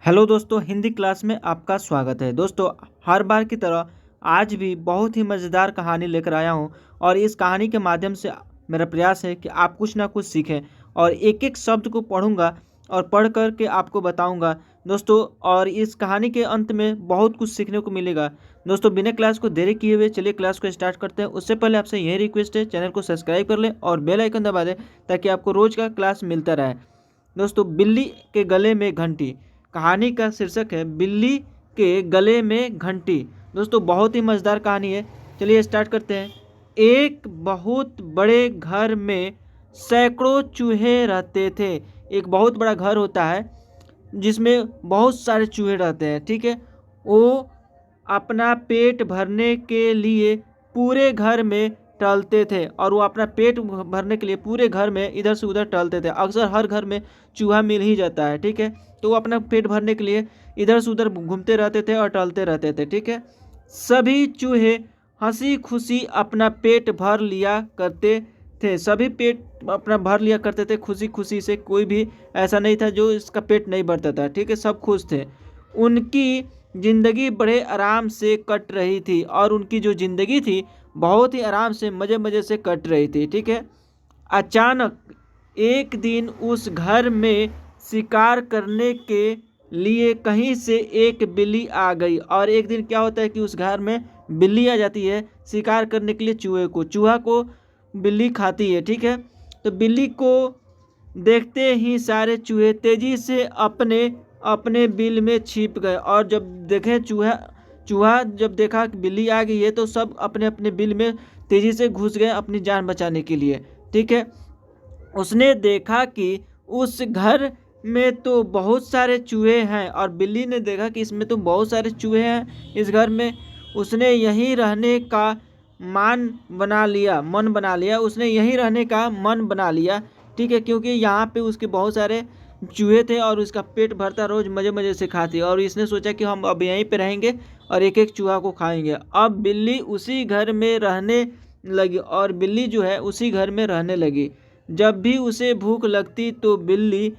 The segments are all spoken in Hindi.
हेलो दोस्तों, हिंदी क्लास में आपका स्वागत है। दोस्तों, हर बार की तरह आज भी बहुत ही मज़ेदार कहानी लेकर आया हूं और इस कहानी के माध्यम से मेरा प्रयास है कि आप कुछ ना कुछ सीखें और एक एक शब्द को पढ़ूंगा और पढ़ कर के आपको बताऊंगा दोस्तों। और इस कहानी के अंत में बहुत कुछ सीखने को मिलेगा। दोस्तों, बिना क्लास को देरी किए हुए चलिए क्लास को स्टार्ट करते हैं। उससे पहले आपसे यही रिक्वेस्ट है, चैनल को सब्सक्राइब कर लें और बेल आइकन दबा दें ताकि आपको रोज़ का क्लास मिलता रहे। दोस्तों, बिल्ली के गले में घंटी। कहानी का शीर्षक है बिल्ली के गले में घंटी। दोस्तों, बहुत ही मज़ेदार कहानी है। चलिए स्टार्ट करते हैं। एक बहुत बड़े घर में सैकड़ों चूहे रहते थे। एक बहुत बड़ा घर होता है जिसमें बहुत सारे चूहे रहते हैं, ठीक है। वो अपना पेट भरने के लिए पूरे घर में टहलते थे और वो अपना पेट भरने के लिए पूरे घर में इधर से उधर टहलते थे। अक्सर हर घर में चूहा मिल ही जाता है, ठीक है। तो वो अपना पेट भरने के लिए इधर से उधर घूमते रहते थे और टहलते रहते थे, ठीक है। सभी चूहे हंसी खुशी अपना पेट भर लिया करते थे। सभी पेट अपना भर लिया करते थे खुशी खुशी से। कोई भी ऐसा नहीं था जो इसका पेट नहीं भरता था, ठीक है। सब खुश थे। उनकी ज़िंदगी बड़े आराम से कट रही थी और उनकी जो ज़िंदगी थी बहुत ही आराम से मज़े मज़े से कट रही थी, ठीक है। अचानक एक दिन उस घर में शिकार करने के लिए कहीं से एक बिल्ली आ गई। और एक दिन क्या होता है कि उस घर में बिल्ली आ जाती है शिकार करने के लिए चूहे को। चूहा को बिल्ली खाती है, ठीक है। तो बिल्ली को देखते ही सारे चूहे तेजी से अपने अपने बिल में छिप गए। और जब देखे चूहा चूहा जब देखा कि बिल्ली आ गई है तो सब अपने अपने बिल में तेजी से घुस गए अपनी जान बचाने के लिए, ठीक है। उसने देखा कि उस घर में तो बहुत सारे चूहे हैं और बिल्ली ने देखा कि इसमें तो बहुत सारे चूहे हैं इस घर में। उसने यहीं रहने का मन बना लिया। उसने यहीं रहने का मन बना लिया, ठीक है, क्योंकि यहाँ पे उसके बहुत सारे चूहे थे और उसका पेट भरता रोज़ मज़े मज़े से खाती। और इसने सोचा कि हम अब यहीं पे रहेंगे और एक एक चूहा को खाएंगे। अब बिल्ली उसी घर में रहने लगी और बिल्ली जो है उसी घर में रहने लगी। जब भी उसे भूख लगती तो बिल्ली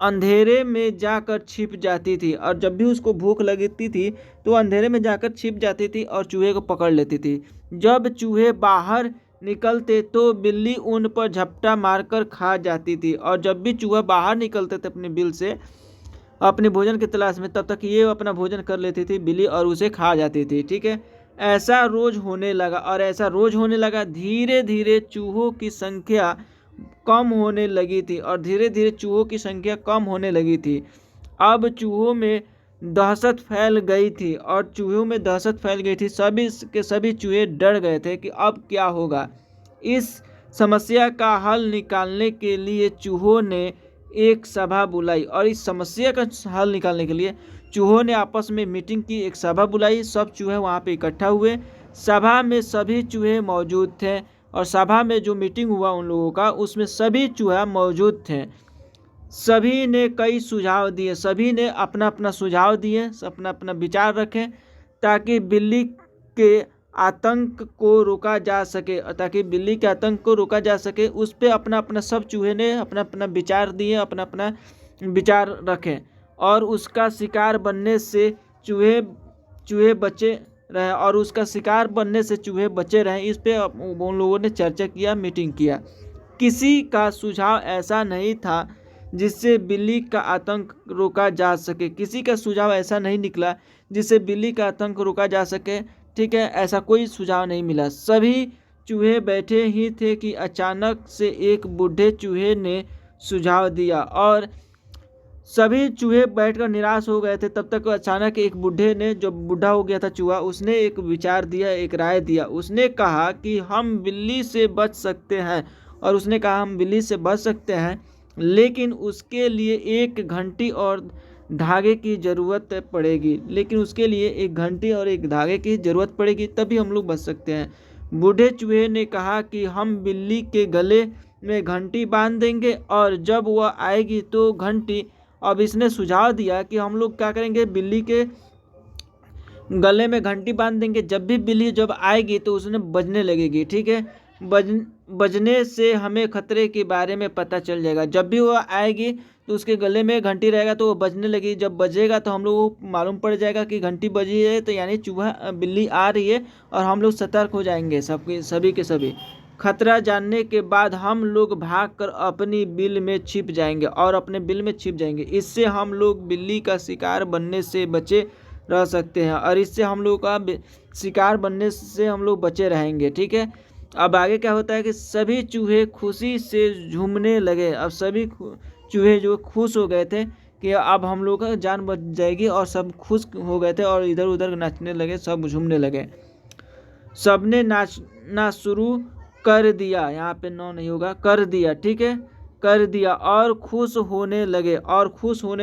अंधेरे में जाकर छिप जाती थी। और जब भी उसको भूख लगती थी तो अंधेरे में जाकर छिप जाती थी और चूहे को पकड़ लेती थी। जब चूहे बाहर निकलते तो बिल्ली उन पर झपटा मारकर खा जाती थी। और जब भी चूहा बाहर निकलते थे अपने बिल से अपने भोजन की तलाश में, तब तक ये अपना भोजन कर लेती थी बिल्ली और उसे खा जाती थी, ठीक है। ऐसा रोज होने लगा और ऐसा रोज होने लगा। धीरे धीरे चूहों की संख्या कम होने लगी थी और धीरे धीरे चूहों की संख्या कम होने लगी थी। अब चूहों में दहशत फैल गई थी और चूहों में दहशत फैल गई थी। सभी के सभी चूहे डर गए थे कि अब क्या होगा। इस समस्या का हल निकालने के लिए चूहों ने एक सभा बुलाई और इस समस्या का हल निकालने के लिए चूहों ने आपस में मीटिंग की। एक सभा बुलाई, सब चूहे वहाँ पे इकट्ठा हुए। सभा में सभी चूहे मौजूद थे और सभा में जो मीटिंग हुआ उन लोगों का उसमें सभी चूहा मौजूद थे। सभी ने कई सुझाव दिए, सभी ने अपना अपना सुझाव दिए, अपना अपना विचार रखे ताकि बिल्ली के आतंक को रोका जा सके। ताकि बिल्ली के आतंक को रोका जा सके उस पर अपना अपना सब चूहे ने अपना अपना विचार दिए, अपना अपना विचार रखे। और उसका शिकार बनने से चूहे चूहे बचे रहे और उसका शिकार बनने से चूहे बचे रहे। इस पे उन लोगों ने चर्चा किया, मीटिंग किया। किसी का सुझाव ऐसा नहीं था जिससे बिल्ली का आतंक रोका जा सके। किसी का सुझाव ऐसा नहीं निकला जिससे बिल्ली का आतंक रोका जा सके, ठीक है। ऐसा कोई सुझाव नहीं मिला। सभी चूहे बैठे ही थे कि अचानक से एक बूढ़े चूहे ने सुझाव दिया और सभी चूहे बैठकर निराश हो गए थे। तब तक अचानक एक बूढ़े ने, जो बूढ़ा हो गया था चूहा, उसने एक विचार दिया, एक राय दिया। उसने कहा कि हम बिल्ली से बच सकते हैं। और उसने कहा हम बिल्ली से बच सकते हैं लेकिन उसके लिए एक घंटी और धागे की ज़रूरत पड़ेगी। लेकिन उसके लिए एक घंटी और एक धागे की ज़रूरत पड़ेगी, तभी हम लोग बच सकते हैं। बूढ़े चूहे ने कहा कि हम बिल्ली के गले में घंटी बांध देंगे और जब वह आएगी तो घंटी। अब इसने सुझाव दिया कि हम लोग क्या करेंगे, बिल्ली के गले में घंटी बांध देंगे। जब भी बिल्ली जब आएगी तो उसने बजने लगेगी, ठीक है। बजने से हमें खतरे के बारे में पता चल जाएगा। जब भी वह आएगी तो उसके गले में घंटी रहेगा तो वो बजने लगी। जब बजेगा तो हम लोग को मालूम पड़ जाएगा कि घंटी बजी है, तो यानी चूहा बिल्ली आ रही है, और हम लोग सतर्क हो जाएंगे सभी के सभी। खतरा जानने के बाद हम लोग भागकर अपनी बिल में छिप जाएंगे और अपने बिल में छिप जाएंगे। इससे हम लोग बिल्ली का शिकार बनने से बचे रह सकते हैं, और इससे हम लोग का शिकार बनने से हम लोग बचे रहेंगे। ठीक है, अब आगे क्या होता है कि सभी चूहे खुशी से झूमने लगे। अब सभी चूहे जो खुश हो गए थे कि अब हम लोग का जान बच जाएगी, और सब खुश हो गए थे और इधर उधर नाचने लगे, सब झूमने लगे। सबने नाचना शुरू कर दिया, यहाँ पे नो नहीं होगा, कर दिया। ठीक है, कर दिया, और खुश होने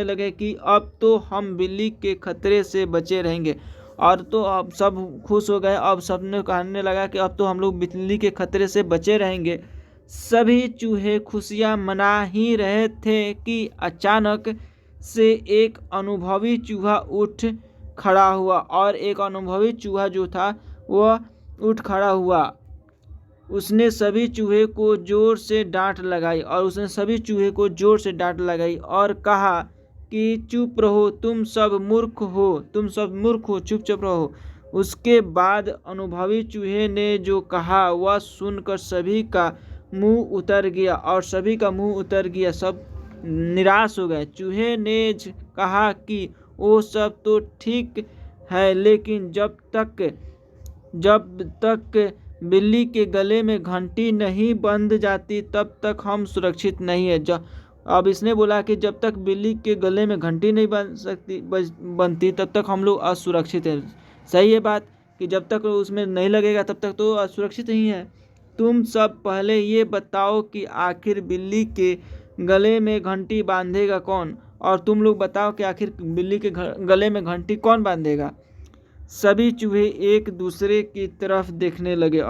लगे कि अब तो हम बिल्ली के खतरे से बचे रहेंगे। और तो अब सब खुश हो गए, अब सबने कहने लगा कि अब तो हम लोग बिल्ली के खतरे से बचे रहेंगे। सभी चूहे खुशियां मना ही रहे थे कि अचानक से एक अनुभवी चूहा उठ खड़ा हुआ, और एक अनुभवी चूहा जो था वह उठ खड़ा हुआ। उसने सभी चूहे को जोर से डांट लगाई और कहा कि चुप रहो, तुम सब मूर्ख हो, चुप रहो। उसके बाद अनुभवी चूहे ने जो कहा वह सुनकर सभी का मुंह उतर गया, सब निराश हो गए। चूहे ने कहा कि वो सब तो ठीक है, लेकिन जब तक बिल्ली के गले में घंटी नहीं बंध जाती तब तक हम सुरक्षित नहीं है। अब इसने बोला कि जब तक बिल्ली के गले में घंटी नहीं बनती तब तक हम लोग असुरक्षित हैं। सही है बात कि जब तक उसमें नहीं लगेगा तब तक तो असुरक्षित ही है। तुम सब पहले ये बताओ कि आखिर बिल्ली के गले में घंटी बांधेगा कौन, और तुम लोग बताओ कि आखिर बिल्ली के गले में घंटी कौन बांधेगा। सभी चूहे एक दूसरे की तरफ देखने लगे,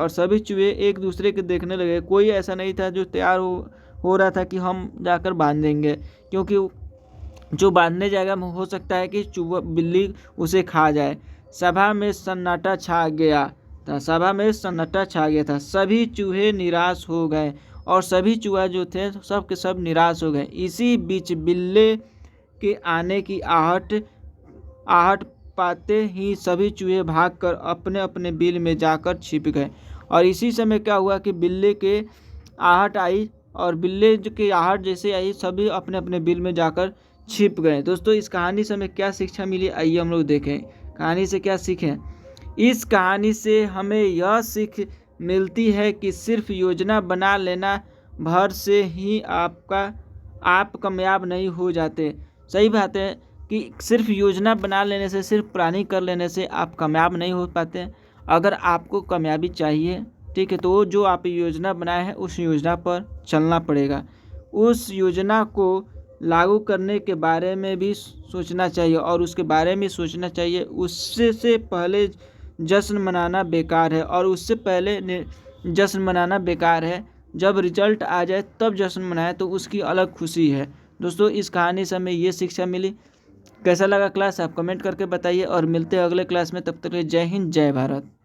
कोई ऐसा नहीं था जो तैयार हो रहा था कि हम जाकर बांध देंगे, क्योंकि जो बांधने जाएगा हो सकता है कि चूहा बिल्ली उसे खा जाए। सभा में सन्नाटा छा गया था। सभी चूहे निराश हो गए, और सभी चूहा जो थे सब के सब निराश हो गए। इसी बीच बिल्ली के आने की आहट पाते ही सभी चूहे भागकर अपने अपने बिल में जाकर छिप गए। और इसी समय क्या हुआ कि बिल्ली के आहट आई, और बिल्ली की आहट जैसे आई सभी अपने अपने बिल में जाकर छिप गए। दोस्तों, इस कहानी से हमें क्या शिक्षा मिली, आइए हम लोग देखें कहानी से क्या सीखें। इस कहानी से हमें यह सीख मिलती है कि सिर्फ योजना बना लेना भर से ही आप कामयाब नहीं हो जाते। सही बात है कि सिर्फ योजना बना लेने से, सिर्फ प्लानिंग कर लेने से आप कामयाब नहीं हो पाते। अगर आपको कामयाबी चाहिए, ठीक है, तो जो आप योजना बनाए हैं उस योजना पर चलना पड़ेगा। उस योजना को लागू करने के बारे में भी सोचना चाहिए, और उसके बारे में सोचना चाहिए। उससे पहले जश्न मनाना बेकार है। जब रिजल्ट आ जाए तब जश्न मनाए तो उसकी अलग खुशी है। दोस्तों, इस कहानी से हमें ये शिक्षा मिली। कैसा लगा क्लास आप कमेंट करके बताइए, और मिलते हैं अगले क्लास में। तब तक के लिए जय हिंद, जय भारत।